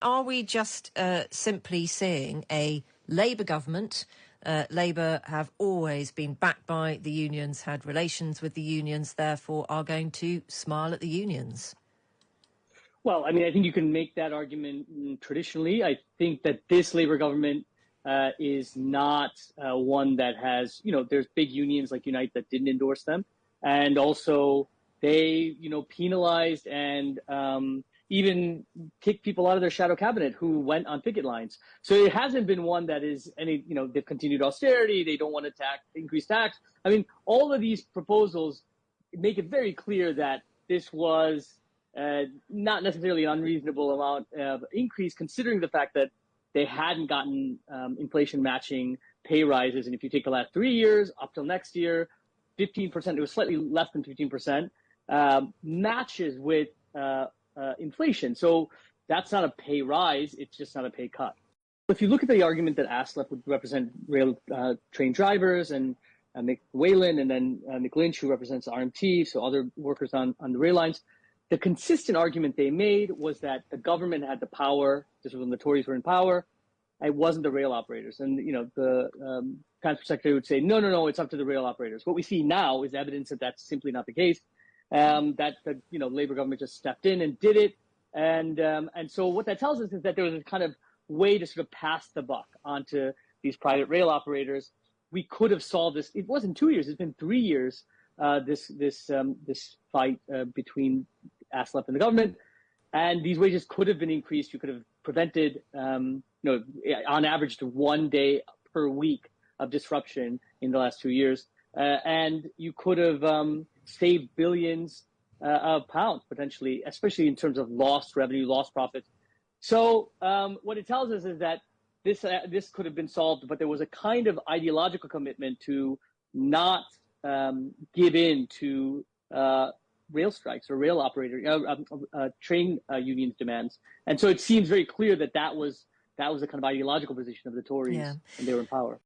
Are we just simply seeing a Labour government? Labour have always been backed by the unions, had relations with the unions, therefore are going to smile at the unions. Well, I mean, I think you can make that argument traditionally. I think that this Labour government is not one that has, there's big unions like Unite that didn't endorse them. And also they, penalized and even kicked people out of their shadow cabinet who went on picket lines. So it hasn't been one that is any, they've continued austerity. They don't want to increase tax. I mean, all of these proposals make it very clear that this was not necessarily an unreasonable amount of increase, considering the fact that they hadn't gotten inflation matching pay rises. And if you take the last 3 years up till next year, 15%, it was slightly less than 15%, matches with inflation. So that's not a pay rise, it's just not a pay cut. If you look at the argument that ASLEF would represent rail train drivers and Mick Whalen and then Mick Lynch, who represents RMT, so other workers on the rail lines, the consistent argument they made was that the government had the power. This was when the Tories were in power. It wasn't the rail operators. And, the transport secretary would say, no, it's up to the rail operators. What we see now is evidence that that's simply not the case, that the, Labour government just stepped in and did it. And so what that tells us is that there was a kind of way to sort of pass the buck onto these private rail operators. We could have solved this. It wasn't 2 years. It's been 3 years, this fight between ASLEF and the government, and these wages could have been increased. You could have prevented, on average, to 1 day per week of disruption in the last 2 years, and you could have saved billions of pounds potentially, especially in terms of lost revenue, lost profits. So what it tells us is that this could have been solved, but there was a kind of ideological commitment to not give in to rail strikes or rail operator train unions demands. And so it seems very clear that that was a kind of ideological position of the Tories when they were in power.